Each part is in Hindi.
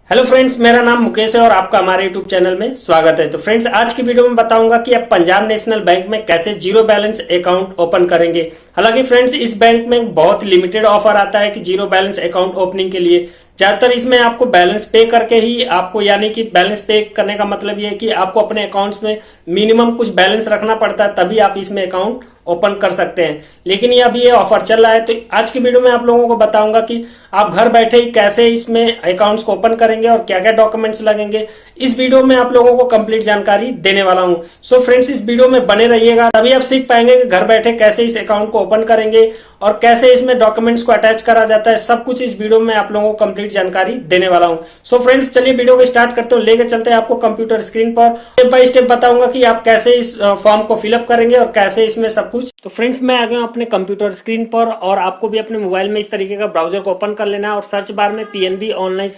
हेलो फ्रेंड्स, मेरा नाम मुकेश है और आपका हमारे यूट्यूब चैनल में स्वागत है। तो फ्रेंड्स, आज की वीडियो में बताऊंगा कि आप पंजाब नेशनल बैंक में कैसे जीरो बैलेंस अकाउंट ओपन करेंगे। हालांकि फ्रेंड्स, इस बैंक में बहुत लिमिटेड ऑफर आता है कि जीरो बैलेंस अकाउंट ओपनिंग के लिए। ज्यादातर इसमें आपको बैलेंस पे करके ही आपको, यानी कि बैलेंस पे करने का मतलब ये है कि आपको अपने अकाउंट्स में मिनिमम कुछ बैलेंस रखना पड़ता है, तभी आप इसमें अकाउंट ओपन कर सकते हैं। लेकिन ये अभी ये ऑफर चल रहा है, तो आज की वीडियो में आप लोगों को बताऊंगा कि आप घर बैठे ही कैसे इसमें अकाउंट्स को ओपन करेंगे और क्या क्या डॉक्यूमेंट्स लगेंगे। इस वीडियो में आप लोगों को कंप्लीट जानकारी देने वाला हूं। सो फ्रेंड्स, इस वीडियो में बने रहिएगा, तभी आप सीख पाएंगे कि घर बैठे कैसे इस अकाउंट को ओपन करेंगे और कैसे इसमें डॉक्यूमेंट्स को अटैच करा जाता है। सब कुछ इस वीडियो में आप लोगों को कंप्लीट जानकारी देने वाला हूं। सो फ्रेंड्स, चलिए वीडियो को स्टार्ट करते हो, लेकर चलते हैं आपको कंप्यूटर स्क्रीन पर। स्टेप बाय स्टेप बताऊंगा कि आप कैसे इस फॉर्म को फिलअप करेंगे और कैसे इसमें सब कुछ। तो फ्रेंड्स, मैं आ गया हूं अपने कंप्यूटर स्क्रीन पर और आपको भी अपने मोबाइल में इस तरीके का ब्राउजर को ओपन कर लेना है और सर्च बार में पीएनबी ऑनलाइन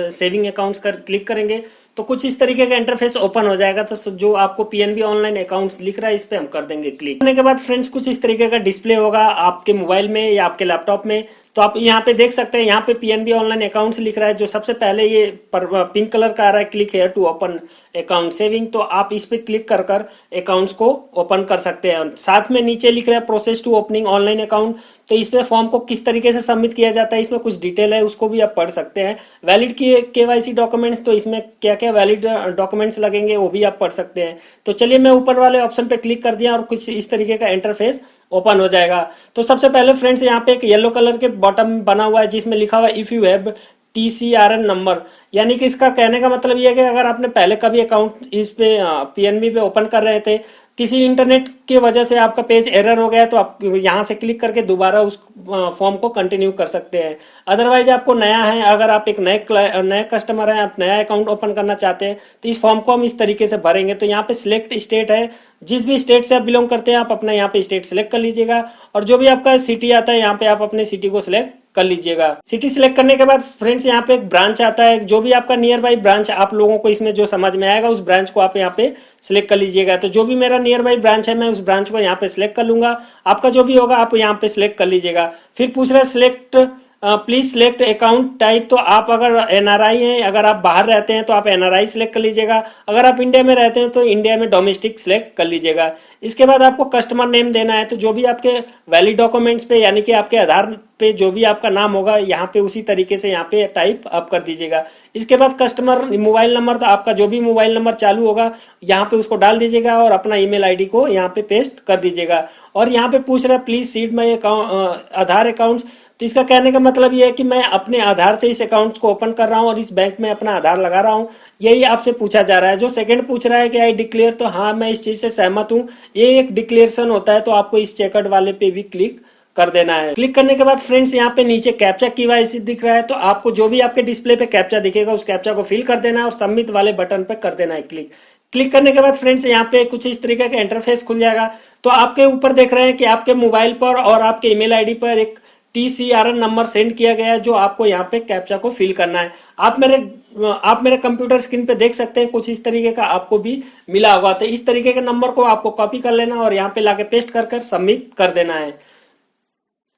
सेविंग अकाउंट्स कर क्लिक करेंगे तो कुछ इस तरीके का इंटरफेस ओपन हो जाएगा। तो जो आपको पीएनबी ऑनलाइन अकाउंट्स लिख रहा है, इस पे हम कर देंगे क्लिक। करने के बाद फ्रेंड्स, कुछ इस तरीके का डिस्प्ले होगा आपके मोबाइल में या आपके लैपटॉप में। तो आप यहाँ पे देख सकते हैं, यहाँ पे पीएनबी ऑनलाइन अकाउंट्स लिख रहा है। जो सबसे पहले ये पिंक कलर का आ रहा है, click here to open account saving, तो आप इस पे क्लिक कर कर अकाउंट्स को ओपन कर सकते हैं। साथ में नीचे लिख रहा है process to opening online account, तो इसमें फॉर्म को किस तरीके से सबमिट किया जाता है, इसमें कुछ डिटेल है, उसको भी आप पढ़ सकते हैं। वैलिड केवाईसी डॉक्यूमेंट्स, तो इसमें क्या क्या वैलिड डॉक्यूमेंट्स लगेंगे वो भी आप पढ़ सकते हैं। तो चलिए, मैं ऊपर वाले ऑप्शन पे क्लिक कर दिया और कुछ इस तरीके का इंटरफेस ओपन हो जाएगा। तो सबसे पहले फ्रेंड्स, यहाँ पे एक येलो कलर के बॉटम बना हुआ है जिसमें लिखा हुआ है if you have TCRN number, यानी कि इसका कहने का मतलब ये है कि अगर आपने पहले कभी अकाउंट इस पे पीएनबी पे ओपन कर रहे थे, किसी इंटरनेट की वजह से आपका पेज एरर हो गया, तो आप यहाँ से क्लिक करके दोबारा उस फॉर्म को कंटिन्यू कर सकते हैं। अदरवाइज आपको नया है, अगर आप एक नए कस्टमर हैं, आप नया अकाउंट ओपन करना चाहते हैं, तो इस फॉर्म को हम इस तरीके से भरेंगे। तो यहाँ पे सिलेक्ट स्टेट है, जिस भी स्टेट से आप बिलोंग करते हैं आप अपना यहाँ पे स्टेट सिलेक्ट कर लीजिएगा और जो भी आपका सिटी आता है यहाँ पे आप अपने सिटी को सिलेक्ट कर लीजिएगा। सिटी सिलेक्ट करने के बाद फ्रेंड्स, यहाँ पे एक ब्रांच आता है, जो भी आपका नियर बाई ब्रांच आप लोगों को इसमें जो समझ में आएगा उस ब्रांच को आप यहाँ पे सिलेक्ट कर लीजिएगा। तो जो भी मेरा नियर बाई ब्रांच है, मैं उस ब्रांच को यहाँ पे सिलेक्ट कर लूंगा। आपका जो भी होगा आप यहाँ पे सिलेक्ट कर लीजिएगा। फिर पूछ रहा है select please select account type, तो आप अगर एनआरआई हैं, अगर आप बाहर रहते हैं तो आप एनआरआई सिलेक्ट कर लीजिएगा। अगर आप इंडिया में रहते हैं तो इंडिया में डोमेस्टिक सिलेक्ट कर लीजिएगा। इसके बाद आपको कस्टमर नेम देना है, तो जो भी आपके वैलिड डॉक्यूमेंट्स पे, यानी कि आपके आधार पे जो भी आपका नाम होगा यहाँ पे उसी तरीके से यहाँ पे टाइप आप कर दीजिएगा। इसके बाद कस्टमर मोबाइल नंबर, तो आपका जो भी मोबाइल नंबर चालू होगा यहाँ पे उसको डाल दीजिएगा और अपना ईमेल आईडी को यहाँ पे पेस्ट कर दीजिएगा। और यहाँ पे पूछ रहा है please seed my Aadhaar accounts, तो इसका कहने का मतलब ये है कि मैं अपने आधार से इस अकाउंट को ओपन कर रहा हूँ और इस बैंक में अपना आधार लगा रहा हूँ, यही आपसे पूछा जा रहा है। जो सेकंड पूछ रहा है कि आई डिक्लेयर, तो हाँ, मैं इस चीज से सहमत हूँ, ये एक डिक्लेरेशन होता है। तो आपको इस चेकआउट वाले पे भी क्लिक कर देना है। क्लिक करने के बाद फ्रेंड्स, यहाँ पे नीचे कैप्चा केवाईसी दिख रहा है, तो आपको जो भी आपके डिस्प्ले पे कैप्चा दिखेगा उस कैप्चा को फिल कर देना है और सबमिट वाले बटन पे कर देना है क्लिक। क्लिक करने के बाद फ्रेंड्स, यहाँ पे कुछ इस तरीके का इंटरफेस खुल जाएगा। तो आपके ऊपर देख रहे हैं कि आपके मोबाइल पर और आपके ईमेल आईडी पर एक TCRN नंबर सेंड किया गया है, जो आपको यहाँ पे कैप्चा को फिल करना है। आप मेरे कंप्यूटर स्क्रीन पे देख सकते हैं, कुछ इस तरीके का आपको भी मिला होगा। तो इस तरीके के नंबर को आपको कॉपी कर लेना और यहाँ पे लाके पेस्ट कर कर सबमिट कर देना है।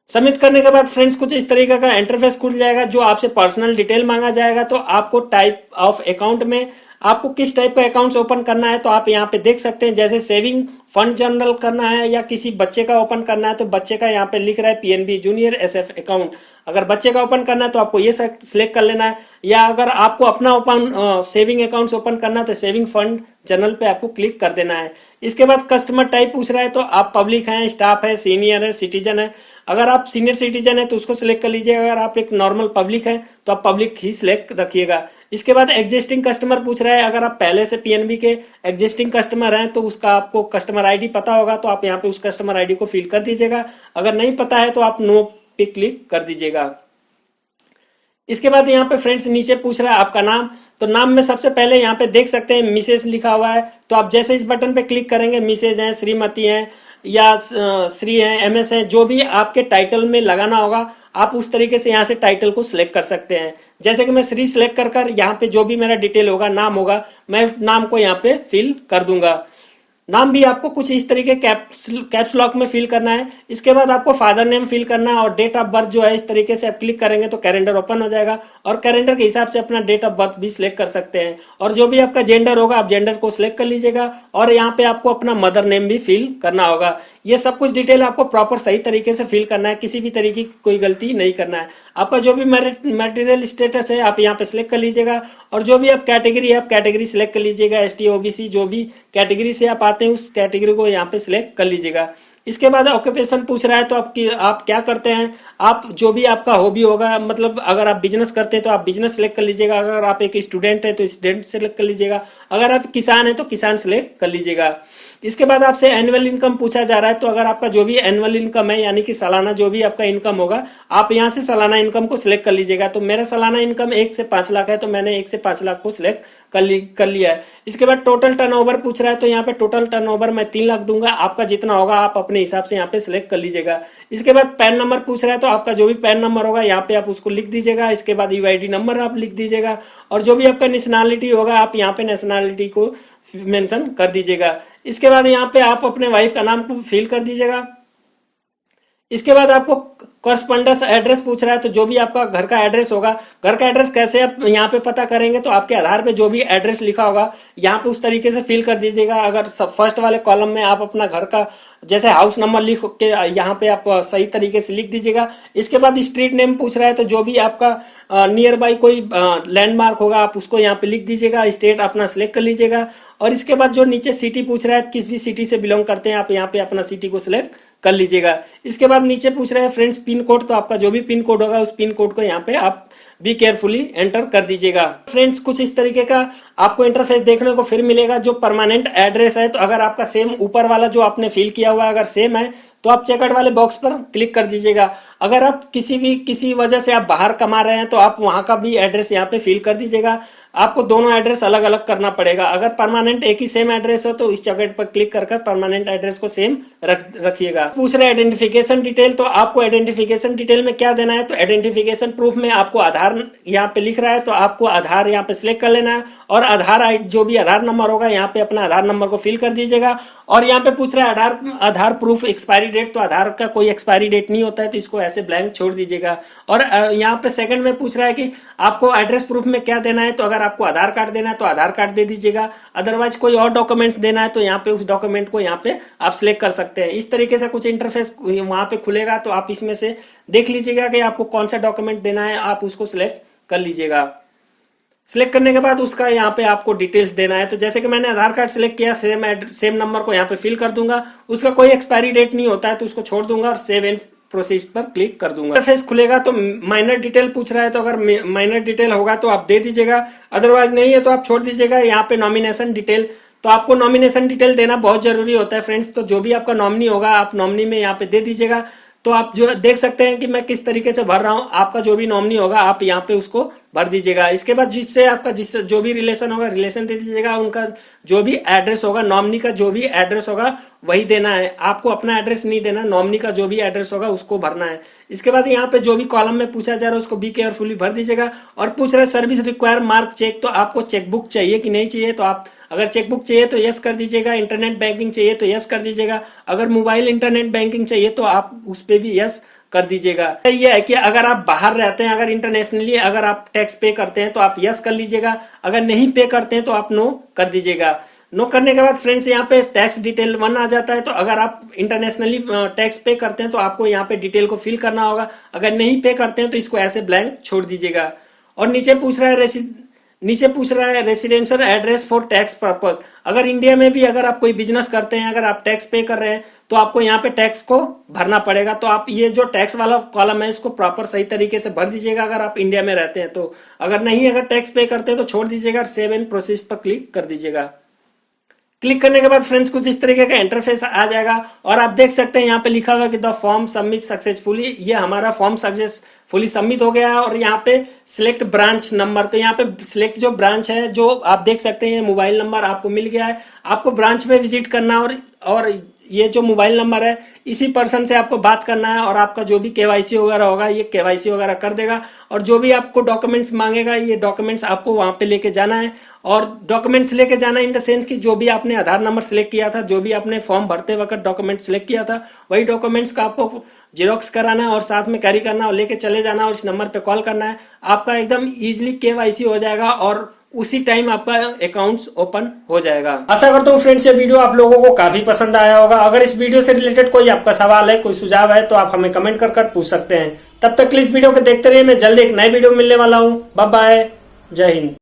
सबमिट करने के बाद फ्रेंड्स, कुछ इस तरीके का इंटरफेस खुल जाएगा, जो आपसे पर्सनल डिटेल मांगा जाएगा। तो आपको टाइप ऑफ अकाउंट में आपको किस टाइप का अकाउंट ओपन करना है, तो आप यहाँ पे देख सकते हैं, जैसे सेविंग फंड जनरल करना है या किसी बच्चे का ओपन करना है, तो बच्चे का यहाँ पे लिख रहा है पीएनबी जूनियर एसएफ अकाउंट। अगर बच्चे का ओपन करना है तो आपको ये सिलेक्ट कर लेना है, या अगर आपको अपना ओपन सेविंग अकाउंट ओपन करना है तो सेविंग फंड जनरल पे आपको क्लिक कर देना है। इसके बाद कस्टमर टाइप पूछ रहा है, तो आप पब्लिक हैं, स्टाफ है, सीनियर है, सिटीजन है। अगर आप सीनियर सिटीजन है तो उसको सिलेक्ट कर लीजिएगा। अगर आप एक नॉर्मल पब्लिक है तो आप पब्लिक ही सिलेक्ट रखिएगा। इसके बाद एग्जिस्टिंग कस्टमर पूछ रहा है, अगर आप पहले से पीएनबी के एग्जिस्टिंग कस्टमर हैं तो उसका आपको कस्टमर आईडी पता होगा, तो आप यहाँ पे उस कस्टमर आईडी को फिल कर दीजिएगा। अगर नहीं पता है तो आप नो पे क्लिक कर दीजिएगा। इसके बाद यहाँ पे फ्रेंड्स नीचे पूछ रहा है आपका नाम, तो नाम में सबसे पहले यहाँ पे देख सकते हैं मिसेस लिखा हुआ है, तो आप जैसे इस बटन पे क्लिक करेंगे, मिसेज हैं, श्रीमती हैं या श्री हैं, एमएस हैं, जो भी आपके टाइटल में लगाना होगा आप उस तरीके से यहाँ से टाइटल को सिलेक्ट कर सकते हैं। जैसे कि मैं श्री सिलेक्ट कर यहाँ पे जो भी मेरा डिटेल होगा, नाम होगा, मैं नाम को यहाँ पे फिल कर दूंगा। नाम भी आपको कुछ इस तरीके कैप्स लॉक में फिल करना है। इसके बाद आपको फादर नेम फिल करना है और डेट ऑफ बर्थ जो है इस तरीके से आप क्लिक करेंगे तो कैलेंडर ओपन हो जाएगा और कैलेंडर के हिसाब से अपना डेट ऑफ बर्थ भी सिलेक्ट कर सकते हैं। और जो भी आपका जेंडर होगा आप जेंडर को सिलेक्ट कर लीजिएगा और यहाँ पे आपको अपना मदर नेम भी फिल करना होगा। ये सब कुछ डिटेल आपको प्रॉपर सही तरीके से फिल करना है, किसी भी तरीके की कोई गलती नहीं करना है। आपका जो भी मैरिटल स्टेटस है आप यहाँ पे सिलेक्ट कर लीजिएगा और जो भी आप कैटेगरी है आप कैटेगरी सिलेक्ट कर लीजिएगा। एसटी ओबीसी जो भी कैटेगरी से आप आते हैं उस कैटेगरी को यहाँ पे सिलेक्ट कर लीजिएगा। इसके बाद ऑक्यूपेशन पूछ रहा है तो आप क्या करते हैं, आप जो भी आपका हॉबी होगा, मतलब अगर आप बिजनेस करते हैं तो आप बिजनेस सेलेक्ट कर लीजिएगा, अगर आप एक स्टूडेंट है तो स्टूडेंट सेलेक्ट कर लीजिएगा, अगर आप किसान है तो किसान सेलेक्ट कर लीजिएगा। इसके बाद आपसे एनुअल इनकम पूछा जा रहा है तो अगर आपका जो भी एनुअल इनकम है यानी कि सालाना जो भी आपका इनकम होगा आप यहाँ से सालाना इनकम को सिलेक्ट कर लीजिएगा। तो मेरा सालाना इनकम 1 से 5 लाख है तो मैंने 1 से 5 लाख को सिलेक्ट कर लिया है। इसके बाद टोटल टर्नओवर पूछ रहा है तो यहाँ पे टोटल टर्नओवर मैं 3 लाख दूंगा, आपका जितना होगा आप अपने हिसाब से यहाँ पे सिलेक्ट कर लीजिएगा। इसके बाद पैन नंबर पूछ रहा है तो आपका जो भी पैन नंबर होगा यहाँ पे आप उसको लिख दीजिएगा। इसके बाद यूआईडी नंबर आप लिख दीजिएगा और जो भी आपका नेशनैलिटी होगा आप यहाँ पे नेशनैलिटी को मेंशन कर दीजिएगा। इसके बाद यहाँ पे आप अपने वाइफ का नाम को फिल कर दीजिएगा। इसके बाद आपको कॉरस्पॉन्डेंस एड्रेस पूछ रहा है तो जो भी आपका घर का एड्रेस होगा, घर का एड्रेस कैसे आप यहाँ पे पता करेंगे तो आपके आधार पे जो भी एड्रेस लिखा होगा यहाँ पे उस तरीके से फिल कर दीजिएगा। अगर फर्स्ट वाले कॉलम में आप अपना घर का जैसे हाउस नंबर लिख के यहाँ पे आप सही तरीके से लिख दीजिएगा। इसके बाद स्ट्रीट नेम पूछ रहा है तो जो भी आपका नियर बाई कोई लैंडमार्क होगा आप उसको यहाँ पे लिख दीजिएगा। स्टेट अपना सिलेक्ट कर लीजिएगा और इसके बाद जो नीचे सिटी पूछ रहा है किस भी सिटी से बिलोंग करते हैं आप यहाँ पे अपना सिटी को सिलेक्ट कर लीजिएगा। इसके बाद नीचे पूछ रहा है फ्रेंड्स पिन कोड, तो आपका जो भी पिन कोड होगा उस पिन कोड को यहाँ पे आप बी केयरफुली एंटर कर दीजिएगा। फ्रेंड्स कुछ इस तरीके का आपको इंटरफेस देखने को फिर मिलेगा। जो परमानेंट एड्रेस है तो अगर आपका सेम ऊपर वाला जो आपने फिल किया हुआ है अगर सेम है तो आप चेकआउट वाले बॉक्स पर क्लिक कर दीजिएगा। अगर आप किसी वजह से आप बाहर कमा रहे हैं तो आप वहां का भी एड्रेस यहाँ पे फिल कर दीजिएगा। आपको दोनों एड्रेस अलग अलग करना पड़ेगा। अगर परमानेंट एक ही सेम एड्रेस हो तो इस जगह पर क्लिक कर परमानेंट एड्रेस को सेम रखिएगा। पूछ रहे आइडेंटिफिकेशन डिटेल, तो आपको आइडेंटिफिकेशन डिटेल में क्या देना है तो आइडेंटिफिकेशन प्रूफ में आपको आधार यहाँ पे लिख रहा है तो आपको आधार यहाँ पे सिलेक्ट कर लेना है और आधार जो भी आधार नंबर होगा यहाँ पे अपना आधार नंबर को फिल कर दीजिएगा। और यहाँ पे पूछ रहा है आधार प्रूफ एक्सपायरी डेट, तो आधार का कोई एक्सपायरी डेट नहीं होता है तो इसको ऐसे ब्लैंक छोड़ दीजिएगा। और यहाँ पे सेकंड में पूछ रहा है कि आपको एड्रेस प्रूफ में क्या देना है, तो अगर आपको आधार कार्ड देना है तो आधार कार्ड दे दीजिएगा, अदरवाइज कोई और डॉक्यूमेंट्स देना है तो यहाँ पे उस डॉक्यूमेंट को यहाँ पे आप सिलेक्ट कर सकते हैं। इस तरीके से कुछ इंटरफेस वहां पे खुलेगा तो आप इसमें से देख लीजिएगा कि आपको कौन सा डॉक्यूमेंट देना है, आप उसको सिलेक्ट कर लीजिएगा। सिलेक्ट करने के बाद उसका यहाँ पे आपको डिटेल्स देना है। तो जैसे कि मैंने आधार कार्ड सिलेक्ट किया, सेम नंबर को यहाँ पे फिल कर दूंगा। उसका कोई एक्सपायरी डेट नहीं होता है तो उसको छोड़ दूंगा और सेव एंड प्रोसीड पर क्लिक कर दूंगा। इंटरफेस खुलेगा तो माइनर डिटेल पूछ रहा है तो अगर माइनर डिटेल होगा तो आप दे दीजिएगा, अदरवाइज नहीं है तो आप छोड़ दीजिएगा। यहाँ पे नॉमिनेशन डिटेल, तो आपको नॉमिनेशन डिटेल देना बहुत जरूरी होता है फ्रेंड्स। तो जो भी आपका नॉमिनी होगा आप नॉमिनी में यहाँ पे दे दीजिएगा। तो आप जो देख सकते हैं कि मैं किस तरीके से भर रहा हूँ, आपका जो भी नॉमिनी होगा आप यहाँ पे उसको भर दीजिएगा। इसके बाद जिससे आपका जो भी रिलेशन होगा रिलेशन दे दीजिएगा। उनका जो भी एड्रेस होगा, नॉमिनी का जो भी एड्रेस होगा वही देना है, आपको अपना एड्रेस नहीं देना, नॉमिनी का जो भी एड्रेस होगा उसको भरना है। इसके बाद यहाँ पे जो भी कॉलम में पूछा जा रहा है उसको बी केयरफुली भर दीजिएगा। और पूछ रहा है सर्विस रिक्वायर मार्क चेक, तो आपको चेकबुक चाहिए कि नहीं चाहिए, तो आप अगर चेकबुक चाहिए तो यस कर दीजिएगा, इंटरनेट बैंकिंग चाहिए तो यस कर दीजिएगा, अगर मोबाइल इंटरनेट बैंकिंग चाहिए तो आप उस पर भी यस कर दीजिएगा। ये है कि अगर आप बाहर रहते हैं, अगर इंटरनेशनली अगर आप टैक्स पे करते हैं तो आप यस कर लीजिएगा, अगर नहीं पे करते हैं तो आप नो कर दीजिएगा। नो करने के बाद फ्रेंड्स यहाँ पे टैक्स डिटेल 1 आ जाता है। तो अगर आप इंटरनेशनली टैक्स पे करते हैं तो आपको यहाँ पे डिटेल को फिल करना होगा, अगर नहीं पे करते हैं तो इसको ऐसे ब्लैंक छोड़ दीजिएगा। और नीचे पूछ रहा है residential address for tax purpose. अगर इंडिया में भी अगर आप कोई बिजनेस करते हैं, अगर आप टैक्स पे कर रहे हैं तो आपको यहाँ पे टैक्स को भरना पड़ेगा। तो आप ये जो टैक्स वाला कॉलम है इसको प्रॉपर सही तरीके से भर दीजिएगा अगर आप इंडिया में रहते हैं तो। अगर टैक्स पे करते हैं तो छोड़ दीजिएगा, सेव एंड प्रोसेस पर क्लिक कर दीजिएगा। क्लिक करने के बाद फ्रेंड्स कुछ इस तरीके का इंटरफेस आ जाएगा और आप देख सकते हैं यहाँ पे लिखा हुआ है कि द फॉर्म सबमिट सक्सेसफुली। ये हमारा फॉर्म सक्सेसफुली सबमिट हो गया है। और यहाँ पे सिलेक्ट ब्रांच नंबर, तो यहाँ पे सिलेक्ट जो ब्रांच है जो आप देख सकते हैं मोबाइल नंबर आपको मिल गया है। आपको ब्रांच में विजिट करना और ये जो मोबाइल नंबर है इसी पर्सन से आपको बात करना है और आपका जो भी केवाईसी वगैरह होगा ये केवाईसी वगैरह कर देगा। और जो भी आपको डॉक्यूमेंट्स मांगेगा ये डॉक्यूमेंट्स आपको वहां पे लेके जाना है। और डॉक्यूमेंट्स लेके जाना इन द सेंस कि जो भी आपने आधार नंबर सेलेक्ट किया था, जो भी आपने फॉर्म भरते वक्त डॉक्यूमेंट सेलेक्ट किया था, वही डॉक्यूमेंट्स का आपको जेरोक्स कराना है और साथ में कैरी करना और लेके चले जाना और इस नंबर पे कॉल करना है। आपका एकदम इजीली केवाईसी हो जाएगा और उसी टाइम आपका अकाउंट्स ओपन हो जाएगा। आशा करता हूँ फ्रेंड्स ये वीडियो आप लोगों को काफी पसंद आया होगा। अगर इस वीडियो से रिलेटेड कोई आपका सवाल है, कोई सुझाव है तो आप हमें कमेंट कर पूछ सकते हैं। तब तक के लिए इस वीडियो को देखते रहिए। मैं जल्दी एक नए वीडियो में मिलने वाला हूँ। बाय बाय, जय हिंद।